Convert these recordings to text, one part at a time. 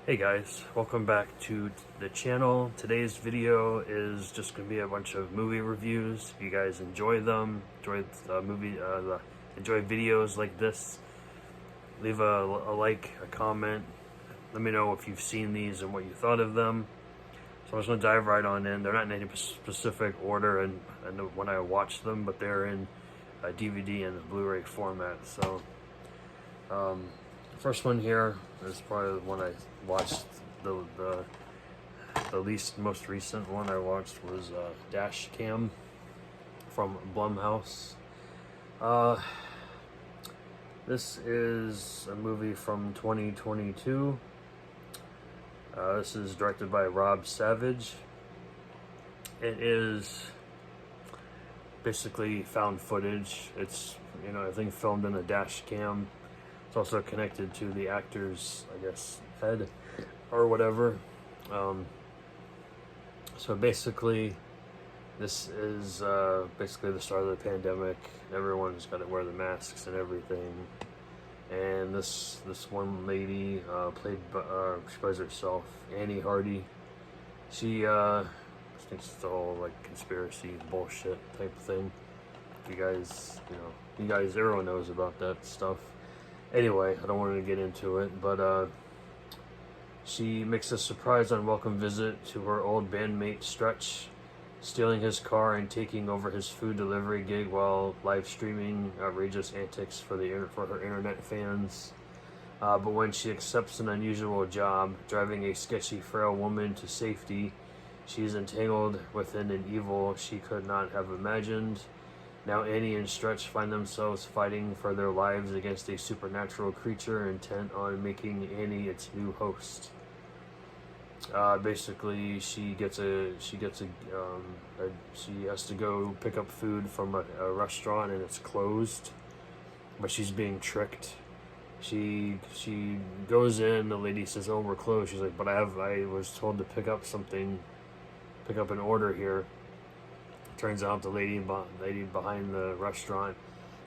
Hey guys, welcome back to the channel. Today's video is just going to be a bunch of movie reviews. If you guys enjoy them, enjoy videos like this, leave a like, a comment. Let me know if you've seen these and what you thought of them. So I'm just going to dive right on in. They're not in any specific order and when I watched them, but they're in DVD and Blu-ray format. So first one here is probably the one I watched. The most recent one I watched was Dashcam from Blumhouse. This is a movie from 2022. This is directed by Rob Savage. It is basically found footage. It's, I think filmed in a dash cam. It's also connected to the actor's, I guess, head or whatever. So basically, this is basically the start of the pandemic. Everyone's got to wear the masks and everything. And this one lady she plays herself, Annie Hardy. She thinks it's the whole like conspiracy bullshit type thing. If you guys, everyone knows about that stuff. Anyway, I don't want to get into it, but she makes a surprise unwelcome visit to her old bandmate Stretch, stealing his car and taking over his food delivery gig while live streaming outrageous antics for her internet fans. But when she accepts an unusual job, driving a sketchy frail woman to safety, she's entangled within an evil she could not have imagined. Now Annie and Stretch find themselves fighting for their lives against a supernatural creature intent on making Annie its new host. Basically, she has to go pick up food from a restaurant and it's closed, but she's being tricked. She goes in. The lady says, "Oh, we're closed." She's like, "But I was told to pick up an order here." Turns out the lady behind the restaurant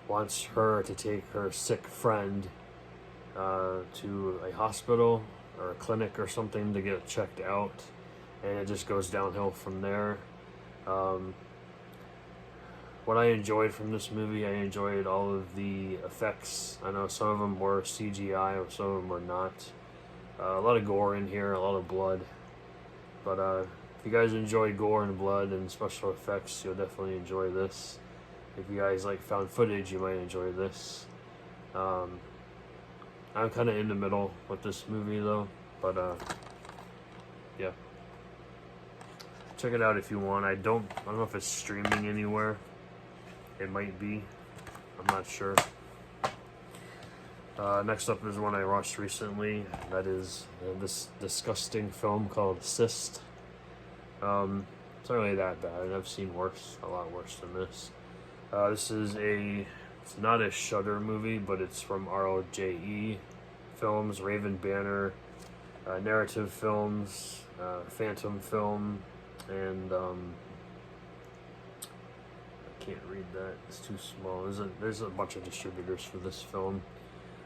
wants her to take her sick friend to a hospital or a clinic or something to get checked out, and it just goes downhill from there. What I enjoyed from this movie, I enjoyed all of the effects. I know some of them were CGI, or some of them were not. A lot of gore in here, a lot of blood, but if you guys enjoy gore and blood and special effects, you'll definitely enjoy this. If you guys like found footage, you might enjoy this. I'm kind of in the middle with this movie though, but yeah. Check it out if you want. I don't know if it's streaming anywhere. It might be. I'm not sure. Next up is one I watched recently. That is this disgusting film called Cyst. It's not really that bad. I've seen worse, a lot worse than this. It's not a Shudder movie, but it's from RLJE Films, Raven Banner, Narrative Films, Phantom Film, and I can't read that. It's too small. There's a bunch of distributors for this film.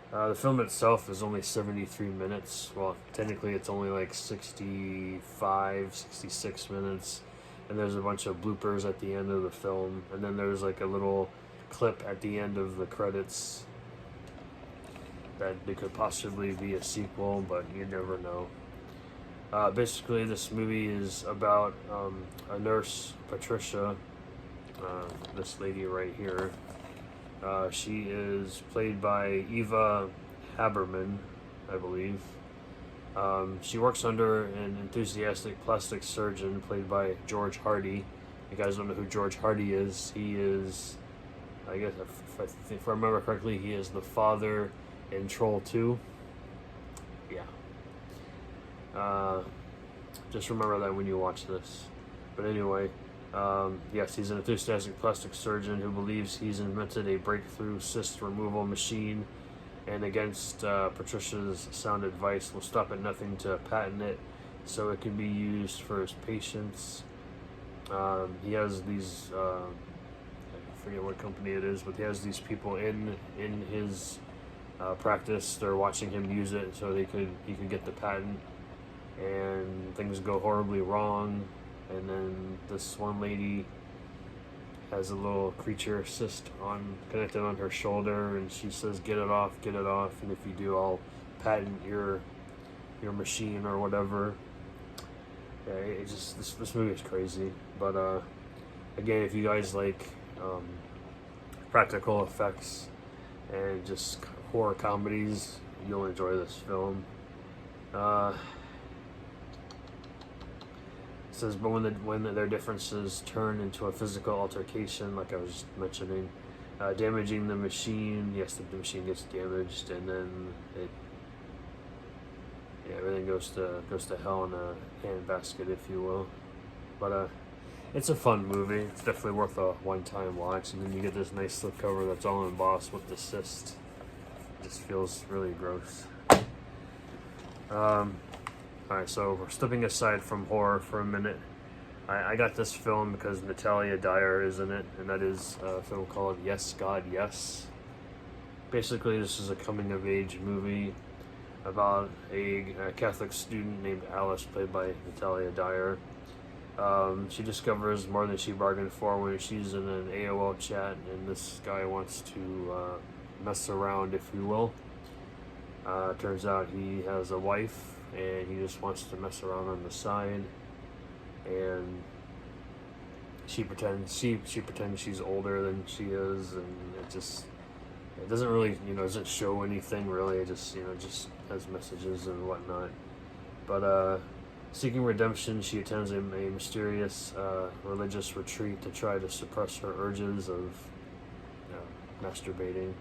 The film itself is only 73 minutes. Well, technically it's only like 65, 66 minutes. And there's a bunch of bloopers at the end of the film. And then there's like a little clip at the end of the credits that it could possibly be a sequel, but you never know. Basically, this movie is about a nurse, Patricia, this lady right here. She is played by Eva Haberman, I believe. She works under an enthusiastic plastic surgeon played by George Hardy. You guys don't know who George Hardy is. He is, I guess, if I remember correctly, he is the father in Troll 2. Yeah. Just remember that when you watch this. But anyway, yes, he's an enthusiastic plastic surgeon who believes he's invented a breakthrough cyst removal machine, and against Patricia's sound advice will stop at nothing to patent it so it can be used for his patients. He has these, I forget what company it is, but he has these people in his practice. They're watching him use it so he could get the patent and things go horribly wrong, and then this one lady has a little creature cyst connected on her shoulder, and she says, get it off, and if you do, I'll patent your machine or whatever. Yeah, it just, this movie is crazy. But again, if you guys like practical effects and just horror comedies, you'll enjoy this film. It says, but when their differences turn into a physical altercation, like I was mentioning, damaging the machine. Yes, the machine gets damaged, and then everything goes to hell in a handbasket, if you will. But it's a fun movie. It's definitely worth a one-time watch, and then you get this nice slipcover that's all embossed with the cyst. It just feels really gross. Alright, so we're stepping aside from horror for a minute. I got this film because Natalia Dyer is in it, and that is a film called Yes, God, Yes. Basically, this is a coming-of-age movie about a Catholic student named Alice, played by Natalia Dyer. She discovers more than she bargained for when she's in an AOL chat, and this guy wants to mess around, if you will. Turns out he has a wife, and he just wants to mess around on the side, and she pretends she's older than she is, and it doesn't really, doesn't show anything really. It just has messages and whatnot. But seeking redemption, she attends a mysterious religious retreat to try to suppress her urges of masturbating,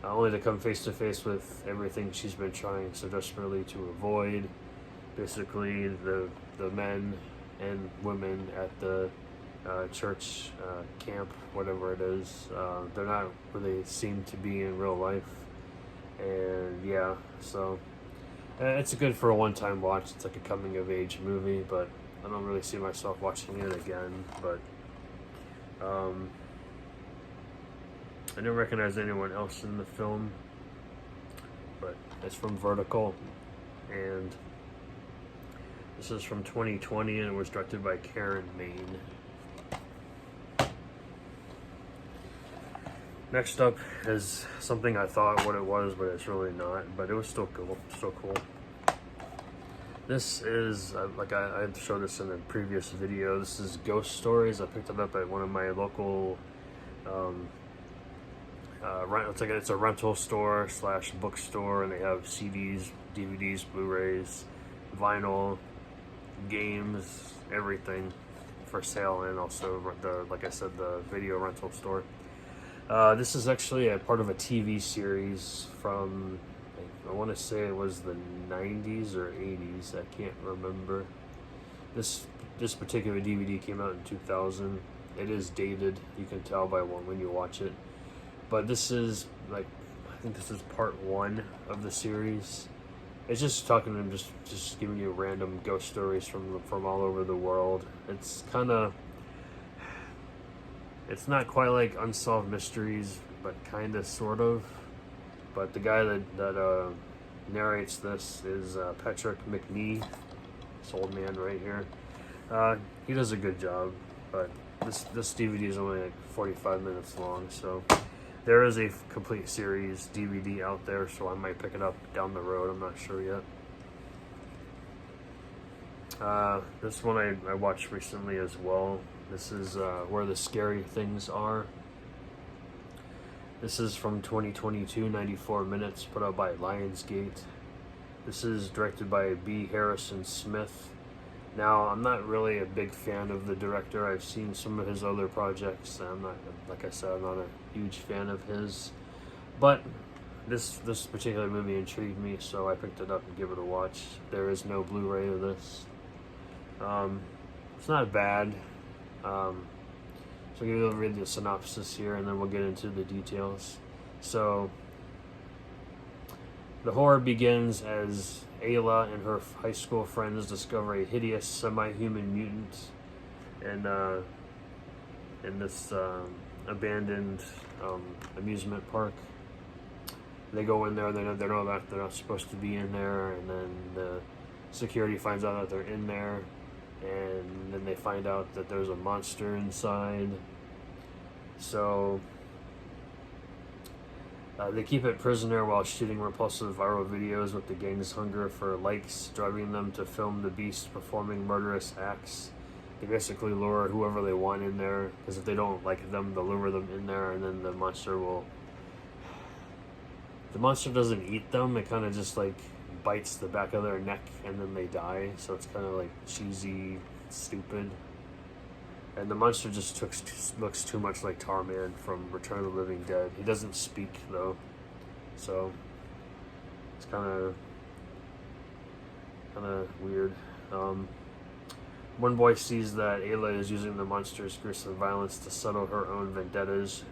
only to come face to face with everything she's been trying so desperately to avoid. Basically, the men and women at the church camp, whatever it is, they're not where they seem to be in real life. And yeah, so it's good for a one-time watch. It's like a coming-of-age movie, but I don't really see myself watching it again. But I didn't recognize anyone else in the film, but it's from Vertical, and this is from 2020, and it was directed by Karen, Maine. Next up is something I thought what it was, but it's really not, but it was still cool. This is, like I showed this in a previous video, this is Ghost Stories. I picked it up at one of my local it's a rental store / bookstore, and they have CDs, DVDs, Blu-rays, vinyl, games, everything for sale, and also like I said, the video rental store. This is actually a part of a TV series from, I want to say it was the 90s or 80s. I can't remember. This particular DVD came out in 2000. It is dated. You can tell by when you watch it. But this is I think this is part 1 of the series. It's just talking to them, just giving you random ghost stories from all over the world. It's not quite like Unsolved Mysteries, but kind of, sort of. But the guy that narrates this is Patrick McNee, this old man right here. He does a good job, but this DVD is only like 45 minutes long, so there is a complete series DVD out there, so I might pick it up down the road. I'm not sure yet. This one I watched recently as well. This is Where the Scary Things Are. This is from 2022, 94 minutes, put out by Lionsgate. This is directed by B. Harrison Smith. Now, I'm not really a big fan of the director. I've seen some of his other projects, and like I said, I'm not a huge fan of his. But this particular movie intrigued me, so I picked it up and give it a watch. There is no Blu-ray of this. It's not bad. So I'll read the synopsis here, and then we'll get into the details. So the horror begins as Ayla and her high school friends discover a hideous semi-human mutant in this abandoned amusement park. They go in there. They're not supposed to be in there, and then security finds out that they're in there, and then they find out that there's a monster inside. So they keep it prisoner while shooting repulsive viral videos with the gang's hunger for likes, driving them to film the beast performing murderous acts. They basically lure whoever they want in there, because if they don't like them, they'll lure them in there, and then the monster will... The monster doesn't eat them, it kind of just like bites the back of their neck and then they die, so it's kind of like cheesy, stupid. And the monster just looks too much like Tarman from Return of the Living Dead. He doesn't speak though, so it's kind of weird. One boy sees that Ayla is using the monster's gruesome violence to settle her own vendettas.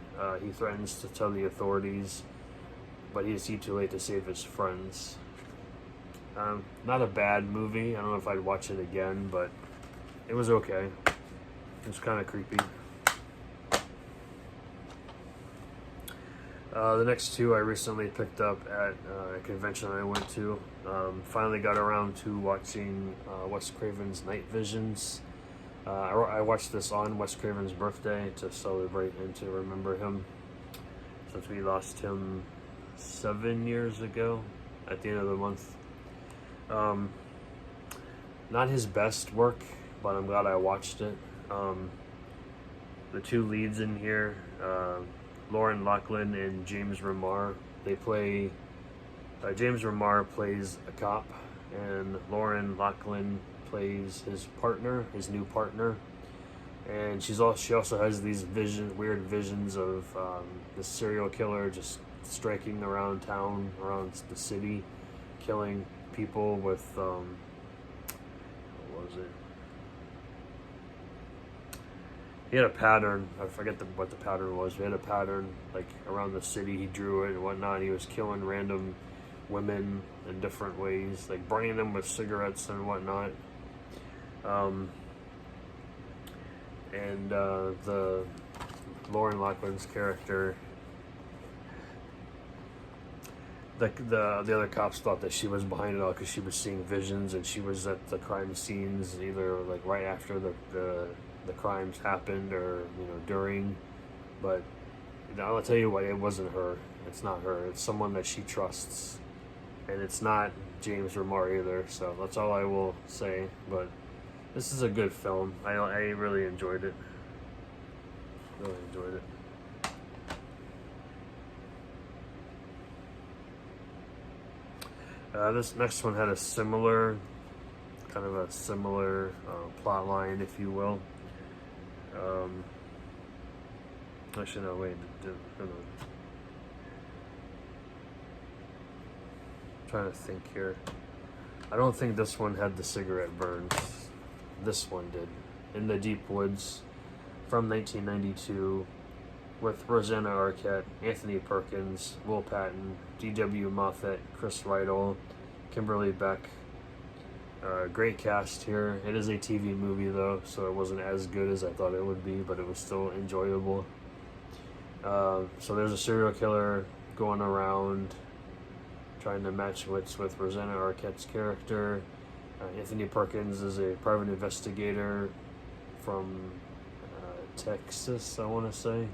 He threatens to tell the authorities, but he is too late to save his friends. Not a bad movie. I don't know if I'd watch it again, but it was okay. It was kind of creepy. The next two I recently picked up at a convention I went to. Finally got around to watching Wes Craven's Night Visions. I watched this on Wes Craven's birthday to celebrate and to remember him, since we lost him 7 years ago at the end of the month. Not his best work, but I'm glad I watched it. The two leads in here, Loren Lachlan and James Remar, they play, James Remar plays a cop, and Loren Lachlan plays his partner, his new partner. And she also has these weird visions of this serial killer just striking around town, around the city, killing people with, what was it? He had a pattern. I forget what the pattern was. He had a pattern like around the city. He drew it and whatnot. He was killing random women in different ways, like burning them with cigarettes and whatnot. And the Loren Lachlan's character, the other cops thought that she was behind it all because she was seeing visions, and she was at the crime scenes either like right after the crimes happened or during. But I'll tell you what, it wasn't her. It's not her. It's someone that she trusts, and it's not James Remar either. So that's all I will say. But this is a good film. I really enjoyed it. Really enjoyed it. This next one had a similar plot line, if you will. Actually, no, wait. Hold on. I'm trying to think here. I don't think this one had the cigarette burns. This one did. In the Deep Woods, from 1992, with Rosanna Arquette, Anthony Perkins, Will Patton, D.W. Moffat, Chris Rydell, Kimberly Beck. Great cast here. It is a TV movie though, so it wasn't as good as I thought it would be, but it was still enjoyable. So there's a serial killer going around trying to match wits with Rosanna Arquette's character. Anthony Perkins is a private investigator from Texas, I want to say.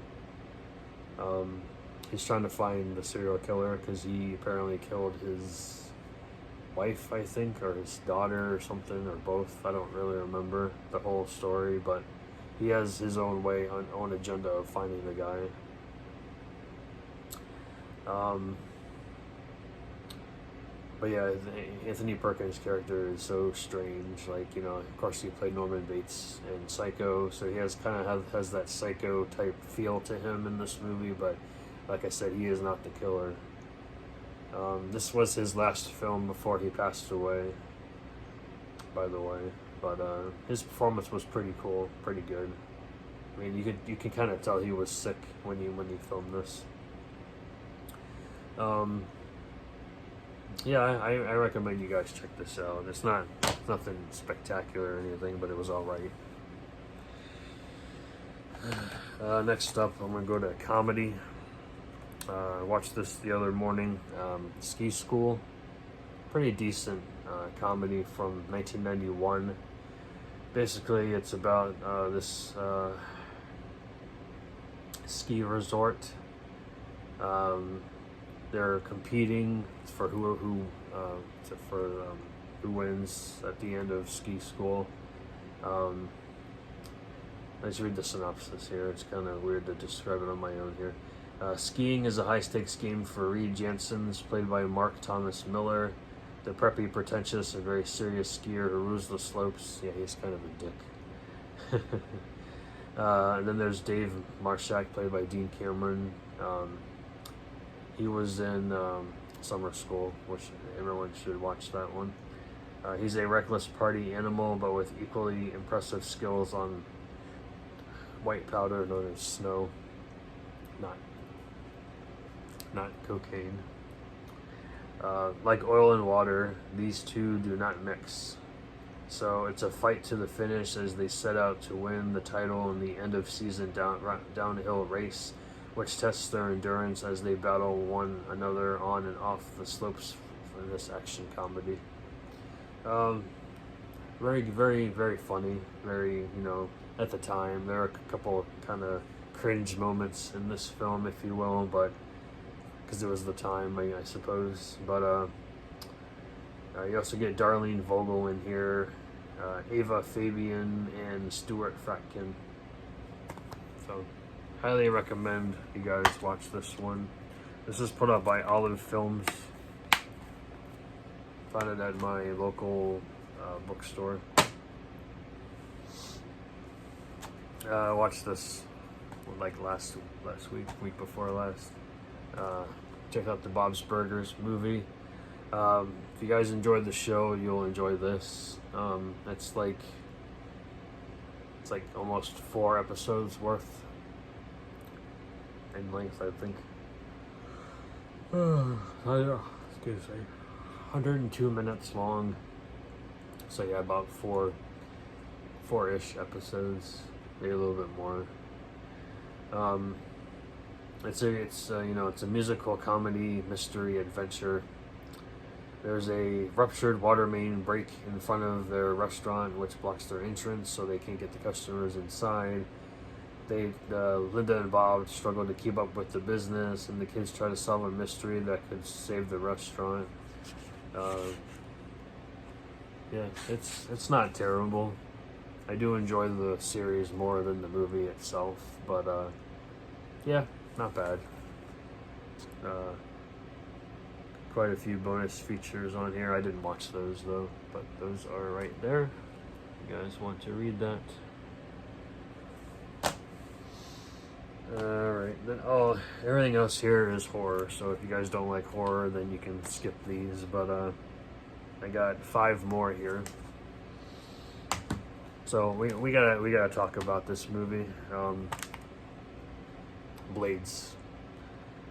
He's trying to find the serial killer because he apparently killed his wife, I think, or his daughter or something, or both. I don't really remember the whole story, but he has his own own agenda of finding the guy. But yeah, Anthony Perkins' character is so strange. Like, of course he played Norman Bates in Psycho, so he has that Psycho type feel to him in this movie, but like I said, he is not the killer. This was his last film before he passed away, by the way. But his performance was pretty cool, pretty good. I mean, you can kind of tell he was sick when he filmed this. Yeah, I recommend you guys check this out. It's nothing spectacular or anything, but it was all right. Next up, I'm gonna go to comedy. I watched this the other morning. Ski School, pretty decent comedy from 1991. Basically, it's about this ski resort. They're competing for who wins at the end of ski school. Let's read the synopsis here. It's kind of weird to describe it on my own here. Skiing is a high-stakes game for Reed Janssens, played by Mark Thomas Miller, the preppy, pretentious, and very serious skier who rules the slopes. Yeah, he's kind of a dick. And then there's Dave Marshak, played by Dean Cameron. He was in Summer School, which everyone should watch that one. He's a reckless party animal, but with equally impressive skills on white powder known as snow, not cocaine. Like oil and water, these two do not mix. So it's a fight to the finish as they set out to win the title in the end of season downhill race, which tests their endurance as they battle one another on and off the slopes for this action comedy. Very, very, very funny. Very, at the time, there are a couple kind of cringe moments in this film, if you will, but because it was the time, I suppose. But you also get Darlene Vogel in here, Ava Fabian, and Stuart Fratkin. So, highly recommend you guys watch this one. This is put up by Olive Films. Found it at my local bookstore. Watched this like last week before last. Check out the Bob's Burgers movie. If you guys enjoyed the show, you'll enjoy this. It's like almost 4 episodes worth in length, I think. Excuse me. 102 minutes long. So yeah, about 4-ish episodes, maybe a little bit more. It's a musical comedy mystery adventure. There's a ruptured water main break in front of their restaurant, which blocks their entrance, so they can't get the customers inside. Linda and Bob struggle to keep up with the business, and the kids try to solve a mystery that could save the restaurant. Yeah, it's not terrible. I do enjoy the series more than the movie itself, but yeah, not bad. Quite a few bonus features on here. I didn't watch those though, but those are right there. You guys want to read that? Alright, then everything else here is horror, so if you guys don't like horror, then you can skip these, but I got 5 more here. So we gotta talk about this movie. Blades.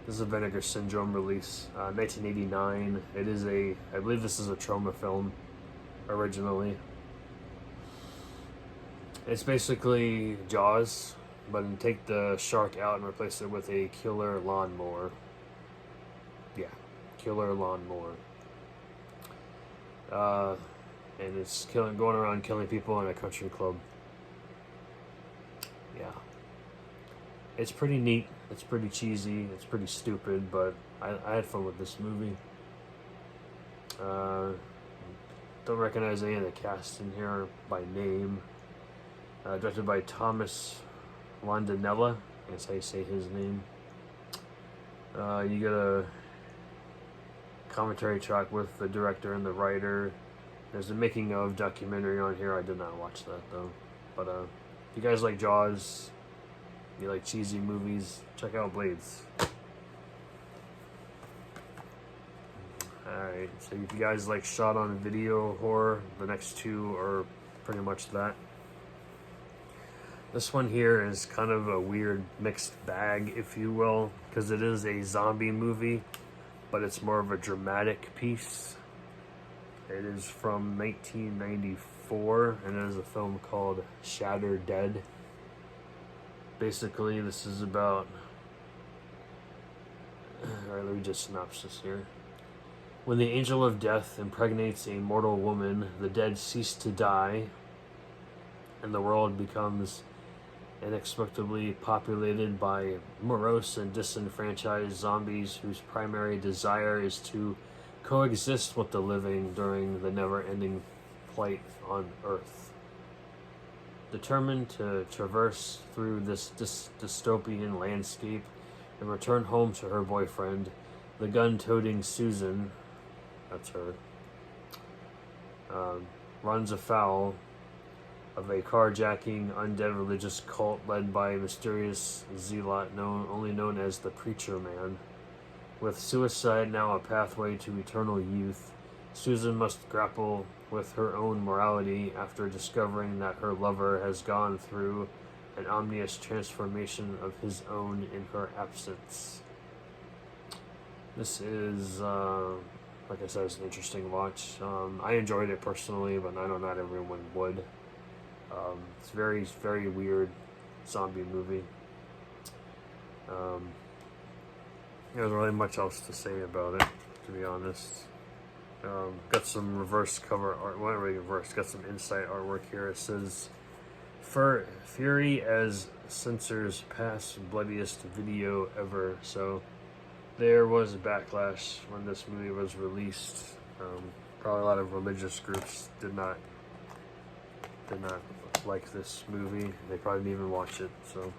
This is a Vinegar Syndrome release, 1989. I believe this is a trauma film, originally. It's basically Jaws, but take the shark out and replace it with a killer lawnmower. Yeah, killer lawnmower. And it's going around killing people in a country club. Yeah. It's pretty neat. It's pretty cheesy. It's pretty stupid, but I had fun with this movie. Don't recognize any of the cast in here by name. Directed by Thomas Rondinella. That's how you say his name. You get a commentary track with the director and the writer. There's a making of documentary on here. I did not watch that though. But if you guys like Jaws, you like cheesy movies, check out Blades. Alright, so if you guys like shot on video horror, the next 2 are pretty much that. This one here is kind of a weird mixed bag, if you will, because it is a zombie movie, but it's more of a dramatic piece. It is from 1994, and it is a film called Shatter Dead. Basically, this is about... Alright, let me just synopsis here. When the angel of death impregnates a mortal woman, the dead cease to die, and the world becomes inexplicably populated by morose and disenfranchised zombies whose primary desire is to coexist with the living during the never-ending plight on Earth. Determined to traverse through this dystopian landscape and return home to her boyfriend, the gun-toting Susan, that's her, runs afoul of a carjacking undead religious cult led by a mysterious zealot only known as the Preacher Man. With suicide now a pathway to eternal youth, Susan must grapple with her own morality after discovering that her lover has gone through an ominous transformation of his own in her absence. This is, like I said, it's an interesting watch. I enjoyed it personally, but I know not everyone would. It's very, very weird zombie movie. There's really much else to say about it, to be honest. Got some reverse cover art. Well, not really reverse. Got some inside artwork here. It says, "Fury as censors pass bloodiest video ever." So there was a backlash when this movie was released. Probably a lot of religious groups did not like this movie. They probably didn't even watch it. So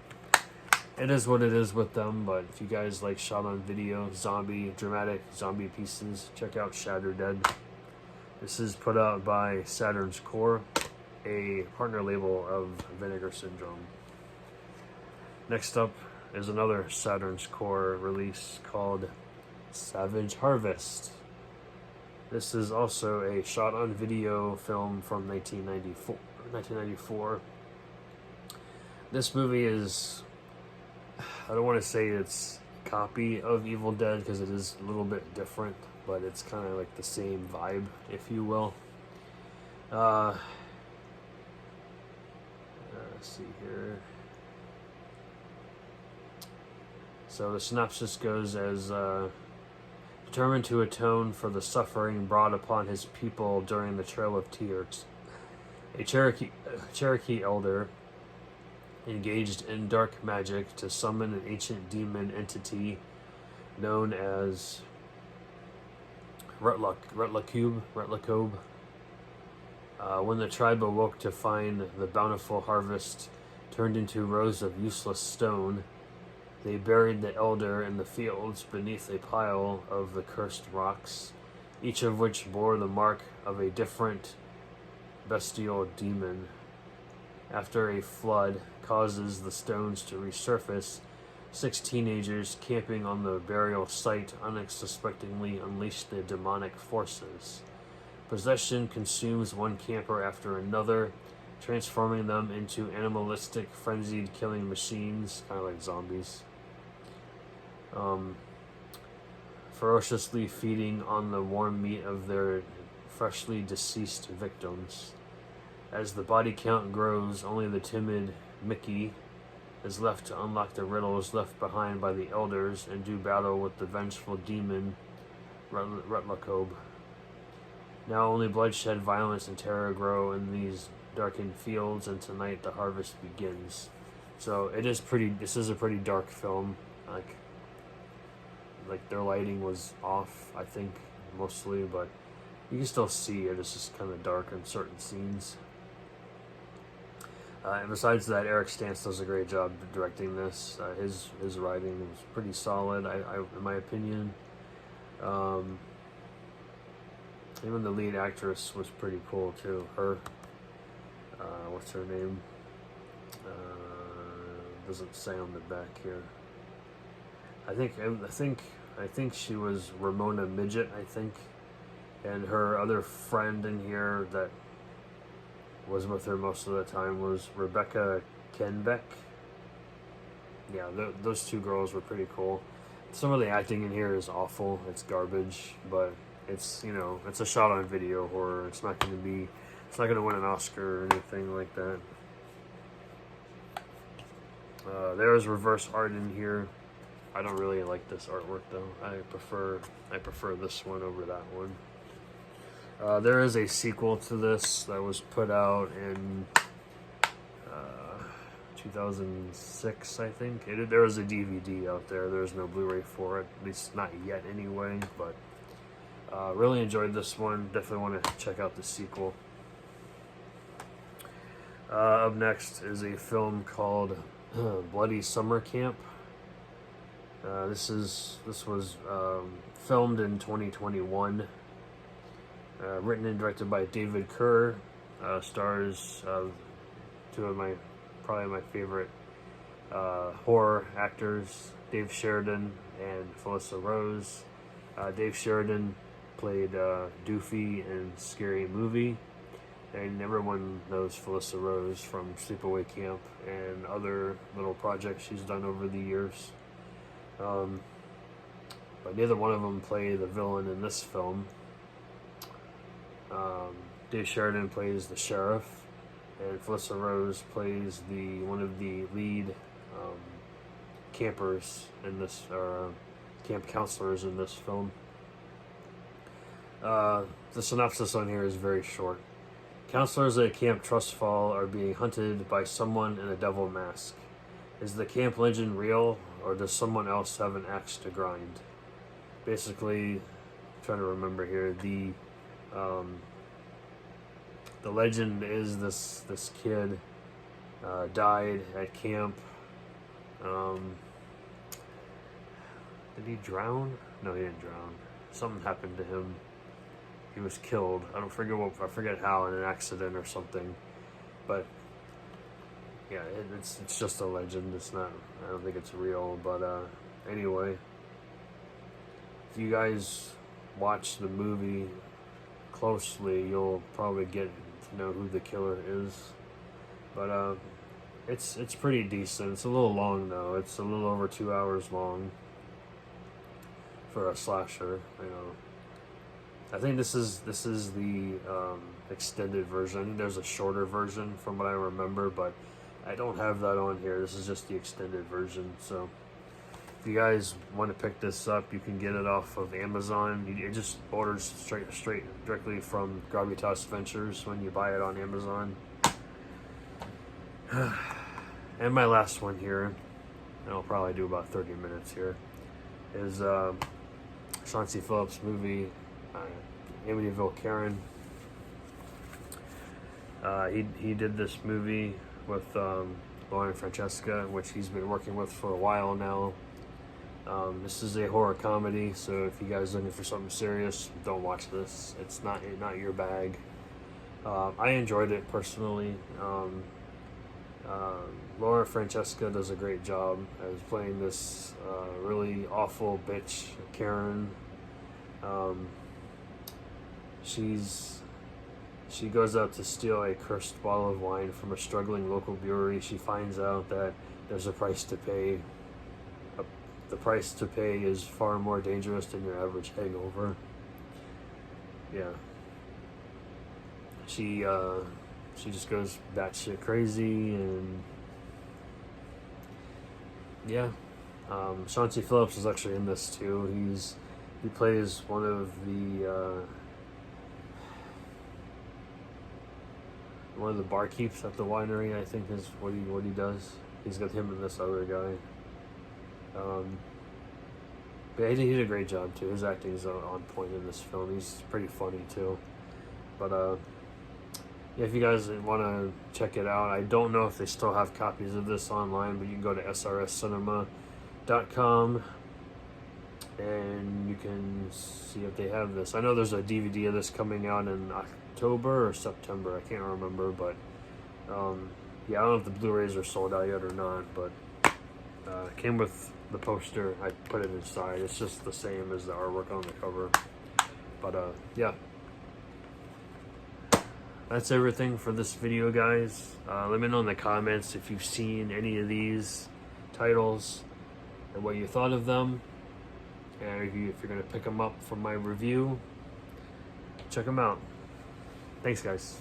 it is what it is with them. But if you guys like shot on video, dramatic zombie pieces, check out Shatter Dead. This is put out by Saturn's Core, a partner label of Vinegar Syndrome. Next up is another Saturn's Core release called Savage Harvest. This is also a shot-on-video film from 1994. This movie is, I don't want to say it's a copy of Evil Dead because it is a little bit different, but it's kind of like the same vibe, if you will. Let's see here. So the synopsis goes as, determined to atone for the suffering brought upon his people during the Trail of Tears, a Cherokee elder engaged in dark magic to summon an ancient demon entity known as Rutlacobe. When the tribe awoke to find the bountiful harvest turned into rows of useless stone, they buried the elder in the fields beneath a pile of the cursed rocks, each of which bore the mark of a different bestial demon. After a flood causes the stones to resurface, 6 teenagers camping on the burial site unsuspectingly unleash the demonic forces. Possession consumes one camper after another, transforming them into animalistic, frenzied killing machines, kind of like zombies. Ferociously feeding on the warm meat of their freshly deceased victims. As the body count grows, only the timid Mickey is left to unlock the riddles left behind by the elders and do battle with the vengeful demon Rutlacobe. Now only bloodshed, violence, and terror grow in these darkened fields, and tonight the harvest begins. So this is a pretty dark film. Like their lighting was off, I think, mostly, but you can still see it. It's just kind of dark in certain scenes. And besides that, Eric Stanze does a great job directing this. His writing was pretty solid, in my opinion. Even the lead actress was pretty cool too. Her, what's her name? Doesn't say on the back here. I think she was Ramona Midget, I think, and her other friend in here that was with her most of the time was Rebecca Kenbeck. Yeah, those two girls were pretty cool. Some of the acting in here is awful. It's garbage, but it's, it's a shot on video horror. It's not going to win an Oscar or anything like that. There's reverse art in here. I don't really like this artwork though. I prefer this one over that one. There is a sequel to this that was put out in 2006, I think. There was a DVD out there. There's no Blu-ray for it, at least not yet anyway, but really enjoyed this one. Definitely want to check out the sequel. Up next is a film called Bloody Summer Camp. This was filmed in 2021. Written and directed by David Kerr. Stars two of probably my favorite horror actors, Dave Sheridan and Felissa Rose. Dave Sheridan played Doofy in Scary Movie, and everyone knows Felissa Rose from Sleepaway Camp and other little projects she's done over the years. But neither one of them play the villain in this film. Dave Sheridan plays the sheriff, and Felissa Rose plays one of the lead campers in this, or camp counselors in this film. The synopsis on here is very short. Counselors at Camp Trustfall are being hunted by someone in a devil mask. Is the camp legend real, or does someone else have an axe to grind? Basically, I'm trying to remember here, the legend is this kid died at camp. Did he drown? No, he didn't drown. Something happened to him. He was killed. I forget how, in an accident or something. But yeah, it's just a legend. It's not. I don't think it's real. But anyway, if you guys watch the movie closely, you'll probably get to know who the killer is. But it's pretty decent. It's a little long though. It's a little over 2 hours long for a slasher. You know, I think this is the extended version. There's a shorter version from what I remember, but I don't have that on here. This is just the extended version. So if you guys want to pick this up, you can get it off of Amazon. It just orders straight directly from Gravitas Ventures when you buy it on Amazon. And my last one here, and I'll probably do about 30 minutes here, is Shawn C. Phillips movie, Amityville Karen. He did this movie with Loren and Francesca, which he's been working with for a while now. This is a horror comedy, so if you guys are looking for something serious, don't watch this. It's not your bag. I enjoyed it personally. Laura Francesca does a great job as playing this really awful bitch, Karen. She goes out to steal a cursed bottle of wine from a struggling local brewery. She finds out that there's a price to pay. The price to pay is far more dangerous than your average hangover. Yeah. She just goes batshit crazy, and yeah. Shawn C. Phillips is actually in this too. He plays one of the barkeeps at the winery, I think is what he does. He's got him and this other guy. But he did a great job too. His acting is on point in this film. He's pretty funny too. But yeah, if you guys want to check it out, I don't know if they still have copies of this online, but you can go to SRScinema.com and you can see if they have this. I know there's a DVD of this coming out in October or September. I can't remember, but yeah, I don't know if the Blu-rays are sold out yet or not, but it came with the poster. I put it inside. It's just the same as the artwork on the cover. But yeah. That's everything for this video, guys. Let me know in the comments if you've seen any of these titles and what you thought of them. And if you're going to pick them up from my review, check them out. Thanks, guys.